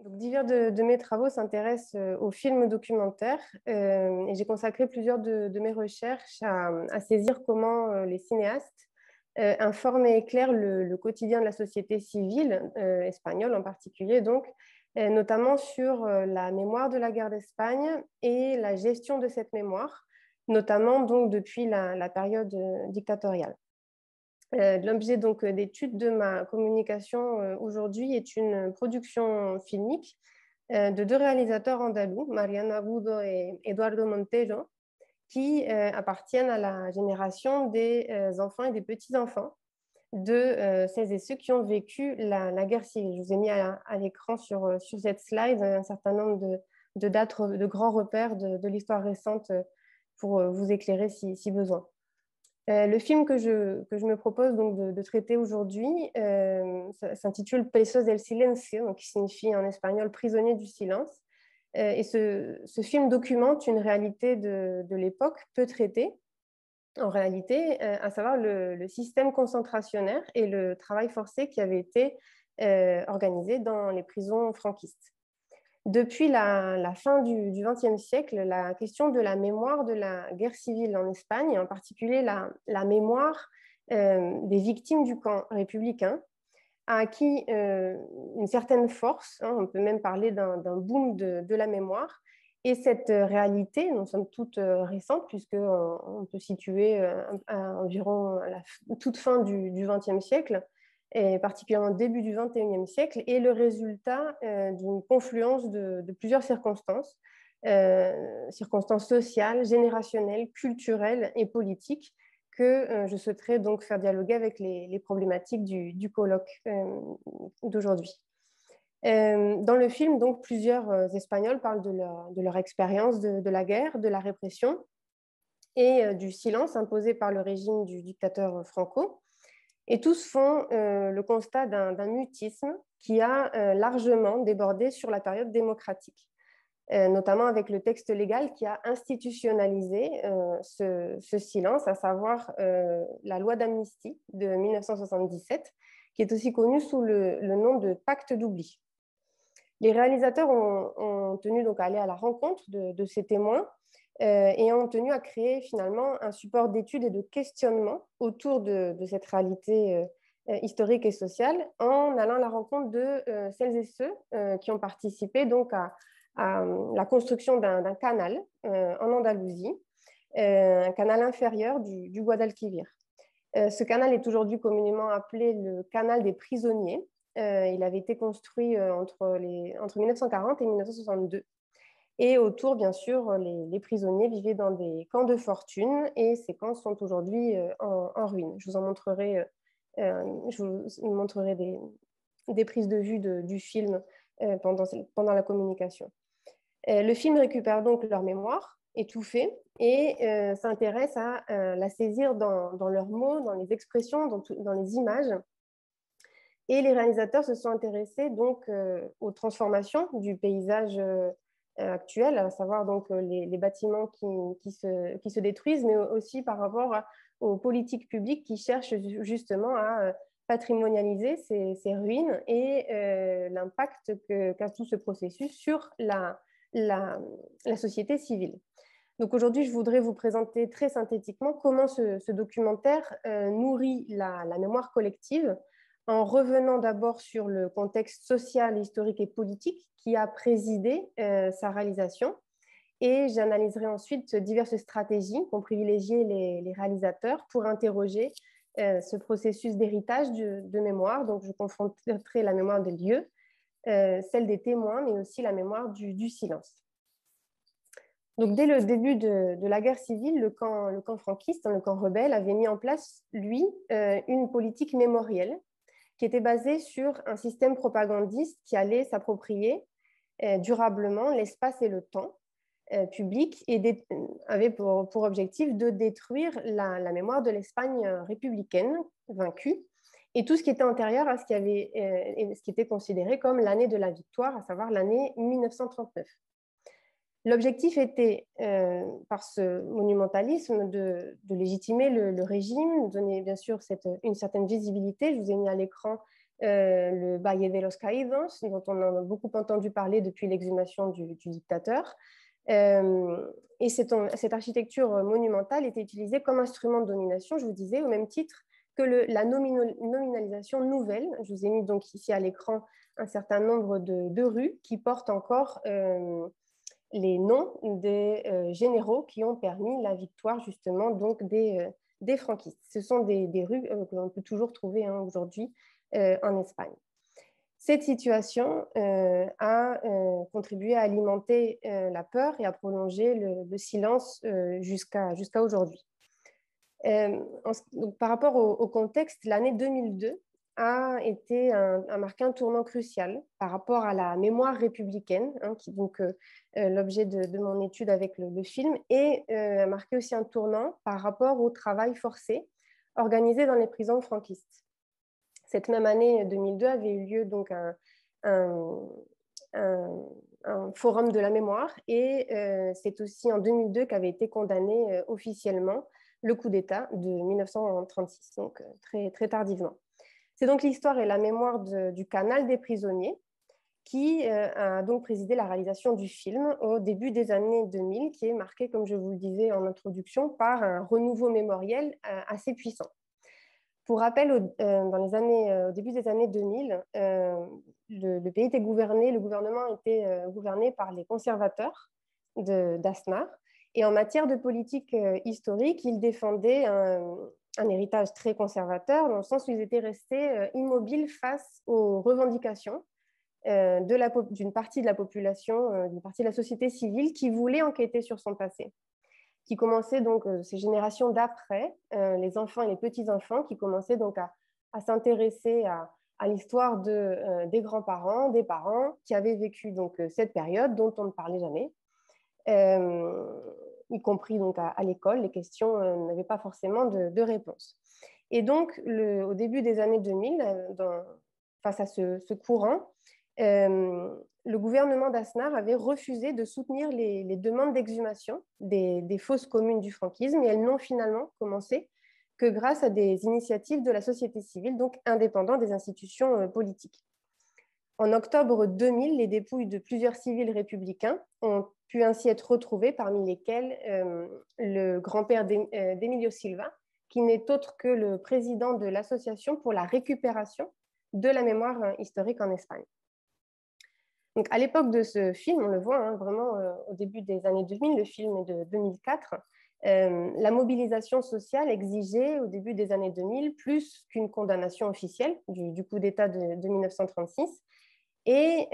Donc, divers de mes travaux s'intéressent aux films documentaires et j'ai consacré plusieurs de mes recherches à saisir comment les cinéastes informent et éclairent le quotidien de la société civile espagnole en particulier, donc, notamment sur la mémoire de la guerre d'Espagne et la gestion de cette mémoire, notamment donc, depuis la période dictatoriale. L'objet donc d'étude de ma communication aujourd'hui est une production filmique de deux réalisateurs andalous, Mariana Agudo et Eduardo Montejo, qui appartiennent à la génération des enfants et des petits-enfants de celles et ceux qui ont vécu la guerre civile. Je vous ai mis à l'écran sur cette slide un certain nombre de dates, de grands repères de l'histoire récente pour vous éclairer si besoin. Le film que je me propose donc de traiter aujourd'hui s'intitule Presos del Silencio, qui signifie en espagnol prisonnier du silence. Et ce film documente une réalité de l'époque peu traitée, en réalité, à savoir le système concentrationnaire et le travail forcé qui avait été organisé dans les prisons franquistes. Depuis la fin du XXe siècle, la question de la mémoire de la guerre civile en Espagne, en particulier la mémoire des victimes du camp républicain, a acquis une certaine force. On peut même parler d'un boom de la mémoire. Et cette réalité, nous sommes toutes récentes, puisqu'on peut situer à environ à la toute fin du XXe siècle, et particulièrement au début du XXIe siècle, est le résultat d'une confluence de plusieurs circonstances, circonstances sociales, générationnelles, culturelles et politiques, que je souhaiterais donc faire dialoguer avec les problématiques du colloque d'aujourd'hui. Dans le film, donc, plusieurs Espagnols parlent de leur expérience de la guerre, de la répression et du silence imposé par le régime du dictateur Franco. Et tous font le constat d'un mutisme qui a largement débordé sur la période démocratique, notamment avec le texte légal qui a institutionnalisé ce silence, à savoir la loi d'amnistie de 1977, qui est aussi connue sous le nom de pacte d'oubli. Les réalisateurs ont tenu donc à aller à la rencontre de ces témoins et ont tenu à créer finalement un support d'études et de questionnement autour de cette réalité historique et sociale, en allant à la rencontre de celles et ceux qui ont participé donc à la construction d'un canal en Andalousie, un canal inférieur du Guadalquivir. Ce canal est aujourd'hui communément appelé le canal des prisonniers. Il avait été construit entre 1940 et 1962. Et autour, bien sûr, les prisonniers vivaient dans des camps de fortune et ces camps sont aujourd'hui en ruine. Je vous montrerai des prises de vue du film pendant la communication. Le film récupère donc leur mémoire étouffée et s'intéresse à la saisir dans leurs mots, dans les expressions, dans les images. Et les réalisateurs se sont intéressés donc aux transformations du paysage actuel, à savoir donc les bâtiments qui se détruisent, mais aussi par rapport aux politiques publiques qui cherchent justement à patrimonialiser ces ruines et l'impact qu'a tout ce processus sur la société civile. Donc aujourd'hui, je voudrais vous présenter très synthétiquement comment ce documentaire nourrit la mémoire collective, en revenant d'abord sur le contexte social, historique et politique qui a présidé sa réalisation. Et j'analyserai ensuite diverses stratégies qu'ont privilégiées les réalisateurs pour interroger ce processus d'héritage de mémoire. Donc, je confronterai la mémoire des lieux, celle des témoins, mais aussi la mémoire du silence. Donc, dès le début de la guerre civile, le camp franquiste, le camp rebelle, avait mis en place, lui, une politique mémorielle qui était basée sur un système propagandiste qui allait s'approprier durablement l'espace et le temps public et avait pour objectif de détruire la mémoire de l'Espagne républicaine vaincue et tout ce qui était antérieur à ce qui était considéré comme l'année de la victoire, à savoir l'année 1939. L'objectif était, par ce monumentalisme, de légitimer le régime, de donner bien sûr une certaine visibilité. Je vous ai mis à l'écran le Valle de los Caídos, dont on a beaucoup entendu parler depuis l'exhumation du dictateur. Et cette architecture monumentale était utilisée comme instrument de domination, je vous disais, au même titre que la nominalisation nouvelle. Je vous ai mis donc ici à l'écran un certain nombre de rues qui portent encore les noms des généraux qui ont permis la victoire justement donc des franquistes. Ce sont des rues que l'on peut toujours trouver aujourd'hui en Espagne. Cette situation a contribué à alimenter la peur et à prolonger le silence jusqu'à aujourd'hui. Par rapport au contexte, l'année 2002 a marqué un tournant crucial par rapport à la mémoire républicaine, qui est donc l'objet de mon étude avec le film, et a marqué aussi un tournant par rapport au travail forcé organisé dans les prisons franquistes. Cette même année 2002 avait eu lieu donc un forum de la mémoire, et c'est aussi en 2002 qu'avait été condamné officiellement le coup d'État de 1936, donc très, très tardivement. C'est donc l'histoire et la mémoire du canal des prisonniers qui a donc présidé la réalisation du film au début des années 2000, qui est marqué, comme je vous le disais en introduction, par un renouveau mémoriel assez puissant. Pour rappel, au début des années 2000, le pays était gouverné, le gouvernement était gouverné par les conservateurs d'Aznar. Et en matière de politique historique, ils défendaient un héritage très conservateur, dans le sens où ils étaient restés immobiles face aux revendications d'une partie de la population, d'une partie de la société civile qui voulait enquêter sur son passé, qui commençaient donc ces générations d'après, les enfants et les petits-enfants, qui commençaient donc à s'intéresser à l'histoire des grands-parents, des parents qui avaient vécu donc cette période dont on ne parlait jamais, y compris donc à l'école. Les questions n'avaient pas forcément de réponse. Et donc, au début des années 2000, face à ce courant, le gouvernement d'Aznar avait refusé de soutenir les demandes d'exhumation des fosses communes du franquisme, et elles n'ont finalement commencé que grâce à des initiatives de la société civile, donc indépendante des institutions politiques. En octobre 2000, les dépouilles de plusieurs civils républicains ont pu ainsi être retrouvées, parmi lesquels le grand-père d'Emilio Silva, qui n'est autre que le président de l'Association pour la récupération de la mémoire historique en Espagne. Donc, à l'époque de ce film, on le voit vraiment au début des années 2000, le film est de 2004, la mobilisation sociale exigeait au début des années 2000 plus qu'une condamnation officielle du coup d'État de 1936. Et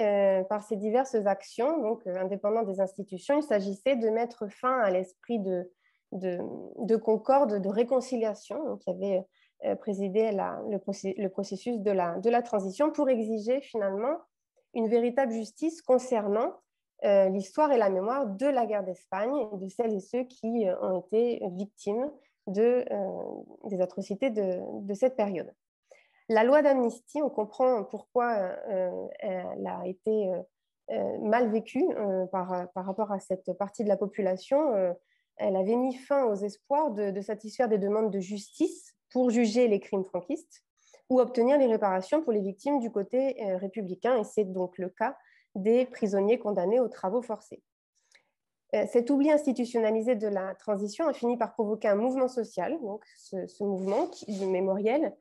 par ces diverses actions, donc indépendantes des institutions, il s'agissait de mettre fin à l'esprit de concorde, de réconciliation qui avait présidé le processus de la transition, pour exiger finalement une véritable justice concernant l'histoire et la mémoire de la guerre d'Espagne et de celles et ceux qui ont été victimes des atrocités de cette période. La loi d'amnistie, on comprend pourquoi elle a été mal vécue par rapport à cette partie de la population. Elle avait mis fin aux espoirs de satisfaire des demandes de justice pour juger les crimes franquistes ou obtenir les réparations pour les victimes du côté républicain, et c'est donc le cas des prisonniers condamnés aux travaux forcés. Cet oubli institutionnalisé de la transition a fini par provoquer un mouvement social, donc ce mouvement mémoriel,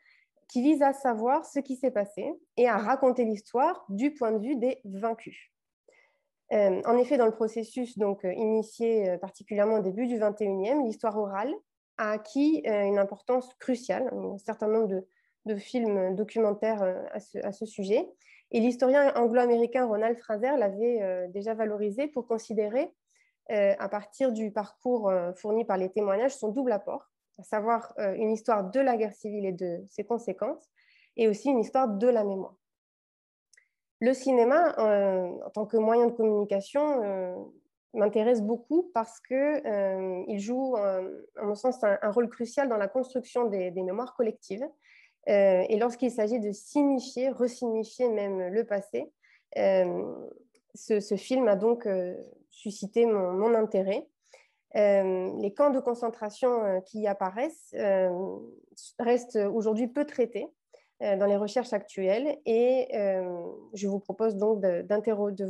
qui vise à savoir ce qui s'est passé et à raconter l'histoire du point de vue des vaincus. En effet, dans le processus donc, initié particulièrement au début du XXIe, l'histoire orale a acquis une importance cruciale, un certain nombre de films documentaires à ce sujet. Et l'historien anglo-américain Ronald Fraser l'avait déjà valorisé pour considérer, à partir du parcours fourni par les témoignages, son double apport, à savoir une histoire de la guerre civile et de ses conséquences, et aussi une histoire de la mémoire. Le cinéma, en tant que moyen de communication, m'intéresse beaucoup parce qu'il joue, à mon sens, un rôle crucial dans la construction des mémoires collectives. Et lorsqu'il s'agit de signifier, resignifier même le passé, ce film a donc suscité mon intérêt. Les camps de concentration qui y apparaissent restent aujourd'hui peu traités, dans les recherches actuelles. Et je vous propose donc d'interroger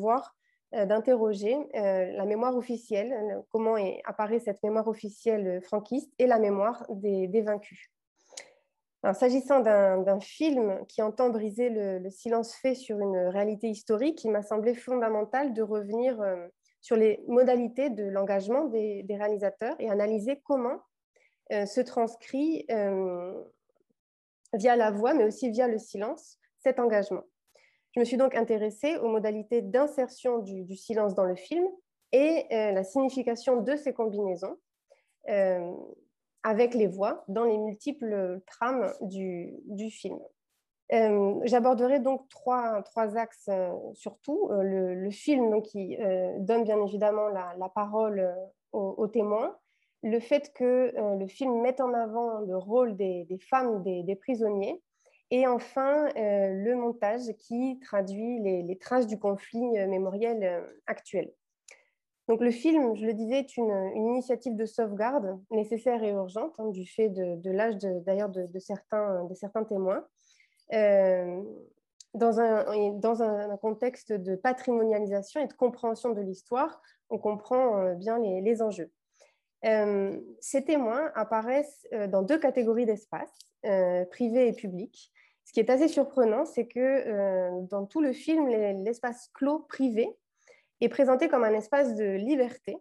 la mémoire officielle, comment apparaît cette mémoire officielle franquiste et la mémoire des vaincus. S'agissant d'un film qui entend briser le silence fait sur une réalité historique, il m'a semblé fondamental de revenir sur les modalités de l'engagement des réalisateurs et analyser comment se transcrit via la voix, mais aussi via le silence, cet engagement. Je me suis donc intéressée aux modalités d'insertion du silence dans le film et la signification de ces combinaisons avec les voix dans les multiples trames du film. J'aborderai donc trois axes surtout. Le film donc, qui donne bien évidemment la parole aux témoins, le fait que le film mette en avant le rôle des femmes des prisonniers, et enfin le montage qui traduit les traces du conflit mémoriel actuel. Donc le film, je le disais, est une initiative de sauvegarde nécessaire et urgente, hein, du fait de l'âge d'ailleurs de certains témoins, dans un contexte de patrimonialisation et de compréhension de l'histoire. On comprend bien les enjeux. Ces témoins apparaissent dans deux catégories d'espaces, privé et public. Ce qui est assez surprenant, c'est que dans tout le film, l'espace clos privé est présenté comme un espace de liberté,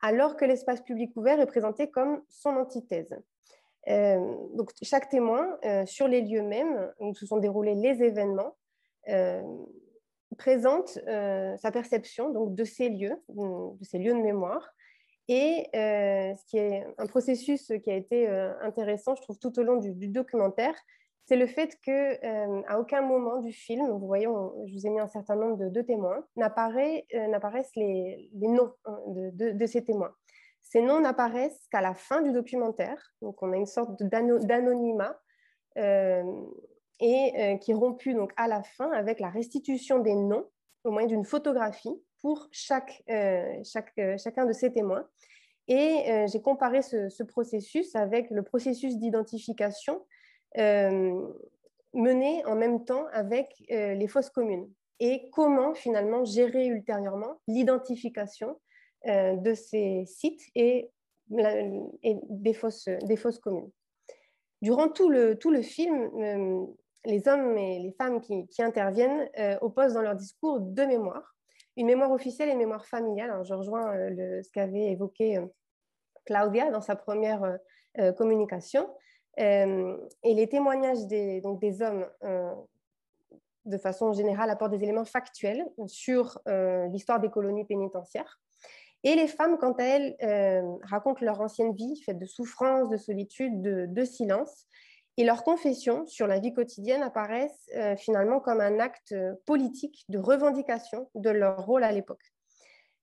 alors que l'espace public ouvert est présenté comme son antithèse. Donc, chaque témoin, sur les lieux mêmes où se sont déroulés les événements, présente sa perception donc, de ces lieux de mémoire. Et ce qui est un processus qui a été intéressant, je trouve, tout au long du documentaire, c'est le fait qu'à aucun moment du film, vous voyez, je vous ai mis un certain nombre de témoins, n'apparaissent les noms de ces témoins. Ces noms n'apparaissent qu'à la fin du documentaire, donc on a une sorte d'anonymat qui est rompu donc à la fin avec la restitution des noms au moyen d'une photographie pour chacun de ces témoins. Et j'ai comparé ce processus avec le processus d'identification mené en même temps avec les fosses communes et comment finalement gérer ultérieurement l'identification de ces sites et des fosses communes. Durant tout le film, les hommes et les femmes qui interviennent opposent dans leur discours deux mémoires, une mémoire officielle et une mémoire familiale. Alors, je rejoins ce qu'avait évoqué Claudia dans sa première communication. Et les témoignages des hommes, de façon générale, apportent des éléments factuels sur l'histoire des colonies pénitentiaires. Et les femmes, quant à elles, racontent leur ancienne vie, faite de souffrance, de solitude, de silence. Et leurs confessions sur la vie quotidienne apparaissent finalement comme un acte politique de revendication de leur rôle à l'époque.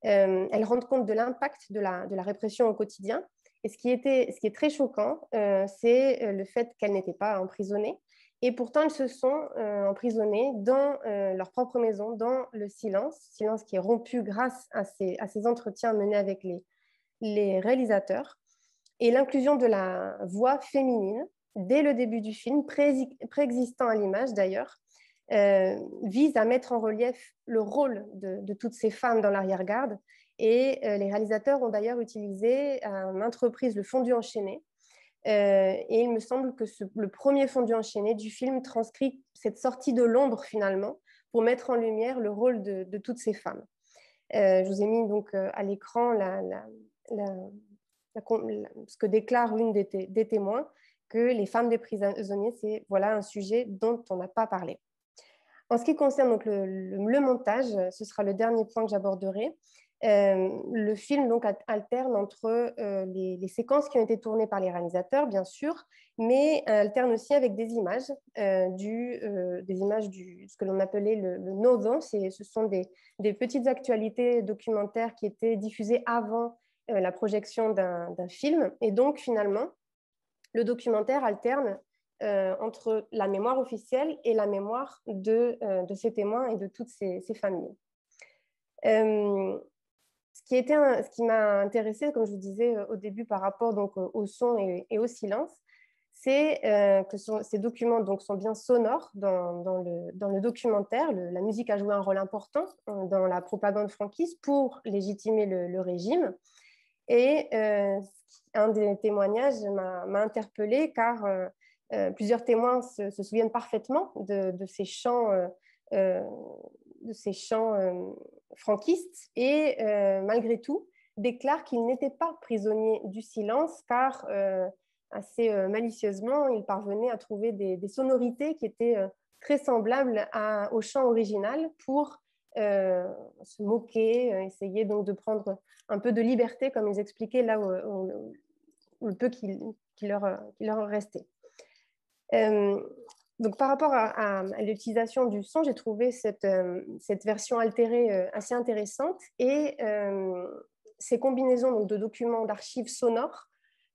Elles rendent compte de l'impact de la répression au quotidien. Et ce qui est très choquant, c'est le fait qu'elles n'étaient pas emprisonnées. Et pourtant, elles se sont emprisonnées dans leur propre maison, dans le silence qui est rompu grâce à ces entretiens menés avec les réalisateurs. Et l'inclusion de la voix féminine, dès le début du film, préexistant à l'image d'ailleurs, vise à mettre en relief le rôle de toutes ces femmes dans l'arrière-garde. Et les réalisateurs ont d'ailleurs utilisé à maintes reprises le fondu enchaîné. Et il me semble que le premier fondu enchaîné du film transcrit cette sortie de l'ombre finalement pour mettre en lumière le rôle de toutes ces femmes. Je vous ai mis donc à l'écran ce que déclare l'une des témoins, que les femmes des prisonniers, c'est voilà un sujet dont on n'a pas parlé. En ce qui concerne donc le montage, ce sera le dernier point que j'aborderai. Le film donc alterne entre les séquences qui ont été tournées par les réalisateurs, bien sûr, mais alterne aussi avec des images, ce que l'on appelait le nodo. Ce sont des petites actualités documentaires qui étaient diffusées avant la projection d'un film. Et donc, finalement, le documentaire alterne entre la mémoire officielle et la mémoire de ces témoins et de toutes ces familles. Ce qui m'a intéressée, comme je vous disais au début, par rapport donc, au son et au silence, c'est que ces documents donc, sont bien sonores dans le documentaire. La musique a joué un rôle important dans la propagande franquiste pour légitimer le régime. Et un des témoignages m'a interpellée car plusieurs témoins se souviennent parfaitement de ces chants, franquistes et malgré tout déclarent qu'ils n'étaient pas prisonniers du silence car assez malicieusement, ils parvenaient à trouver des sonorités qui étaient très semblables au chant original pour se moquer, essayer donc de prendre un peu de liberté, comme ils expliquaient là où le peu qui leur restait. Donc, par rapport à l'utilisation du son, j'ai trouvé cette version altérée assez intéressante et ces combinaisons donc, de documents d'archives sonores,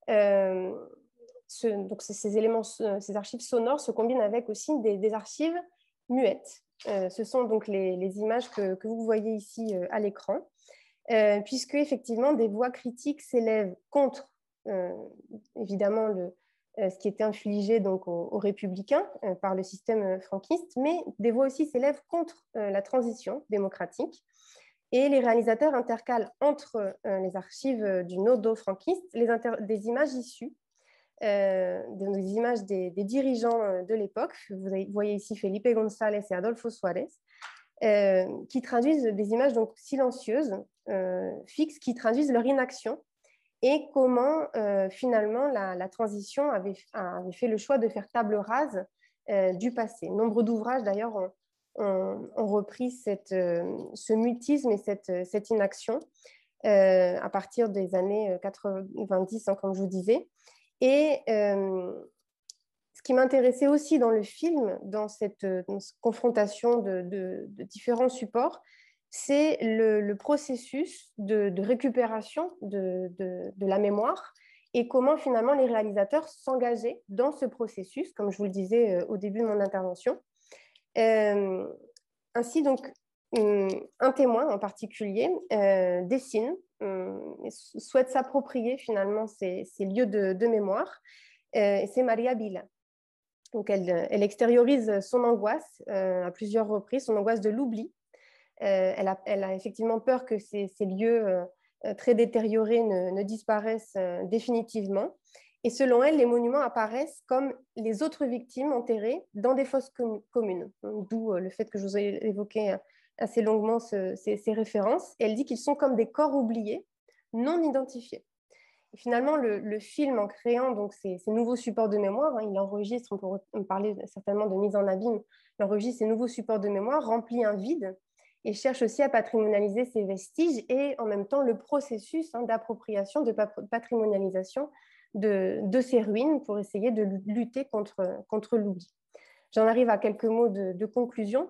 donc ces archives sonores se combinent avec aussi des archives muettes. Ce sont donc les images que vous voyez ici à l'écran, puisque effectivement des voix critiques s'élèvent contre évidemment ce qui était infligé donc aux républicains par le système franquiste, mais des voix aussi s'élèvent contre la transition démocratique. Et les réalisateurs intercalent entre les archives du nodo franquiste des images issues, des images des dirigeants de l'époque. Vous voyez ici Felipe González et Adolfo Suárez, qui traduisent des images donc silencieuses, fixes, qui traduisent leur inaction et comment finalement la transition avait fait le choix de faire table rase du passé. Nombre d'ouvrages d'ailleurs ont repris ce mutisme et cette inaction à partir des années 90, hein, comme je vous disais. Et ce qui m'intéressait aussi dans le film, dans cette confrontation de différents supports, c'est le processus de récupération de la mémoire et comment finalement les réalisateurs s'engageaient dans ce processus, comme je vous le disais au début de mon intervention. Ainsi, donc, un témoin en particulier dessine, souhaite s'approprier finalement ces lieux de mémoire, et c'est Maria Vila. Donc, elle extériorise son angoisse à plusieurs reprises, son angoisse de l'oubli. Elle a effectivement peur que ces lieux très détériorés ne disparaissent définitivement. Et selon elle, les monuments apparaissent comme les autres victimes enterrées dans des fosses communes. D'où le fait que je vous ai évoqué assez longuement ces références. Et elle dit qu'ils sont comme des corps oubliés, non identifiés. Et finalement, le film, en créant donc ces nouveaux supports de mémoire, hein, il enregistre, on peut parler certainement de mise en abîme, il enregistre ces nouveaux supports de mémoire, remplit un vide et cherche aussi à patrimonialiser ces vestiges et en même temps le processus d'appropriation, de patrimonialisation de ces ruines pour essayer de lutter contre l'oubli. J'en arrive à quelques mots de conclusion.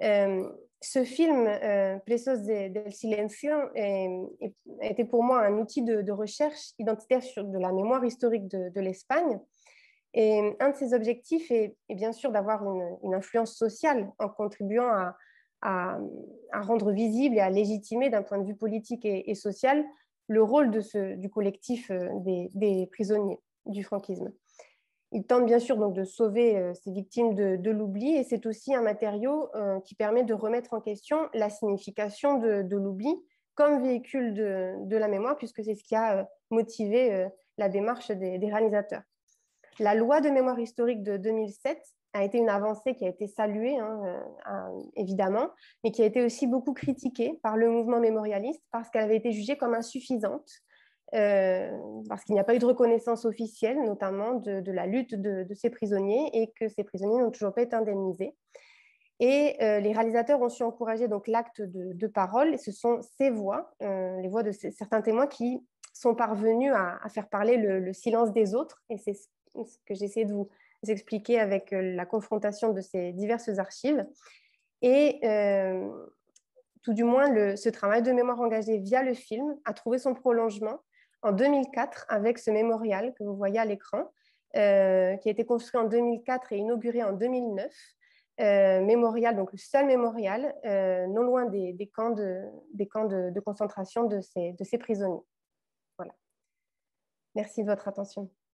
Ce film, Presos del Silencio, a été pour moi un outil de recherche identitaire de la mémoire historique de l'Espagne. Et un de ses objectifs est bien sûr d'avoir une influence sociale en contribuant à rendre visible et à légitimer d'un point de vue politique et social le rôle du collectif des prisonniers du franquisme. Il tente bien sûr donc de sauver ces victimes de l'oubli et c'est aussi un matériau qui permet de remettre en question la signification de l'oubli comme véhicule de la mémoire puisque c'est ce qui a motivé la démarche des réalisateurs. La loi de mémoire historique de 2007 a été une avancée qui a été saluée, évidemment, mais qui a été aussi beaucoup critiquée par le mouvement mémorialiste parce qu'elle avait été jugée comme insuffisante, parce qu'il n'y a pas eu de reconnaissance officielle, notamment de la lutte de ces prisonniers et que ces prisonniers n'ont toujours pas été indemnisés. Et les réalisateurs ont su encourager donc l'acte de parole, et ce sont ces voix, les voix de certains témoins qui sont parvenus à faire parler le silence des autres, et c'est ce que j'essaie de vous expliquer avec la confrontation de ces diverses archives. Et tout du moins, ce travail de mémoire engagé via le film a trouvé son prolongement en 2004 avec ce mémorial que vous voyez à l'écran, qui a été construit en 2004 et inauguré en 2009. Mémorial, donc le seul mémorial, non loin des camps de concentration de ces prisonniers. Voilà. Merci de votre attention.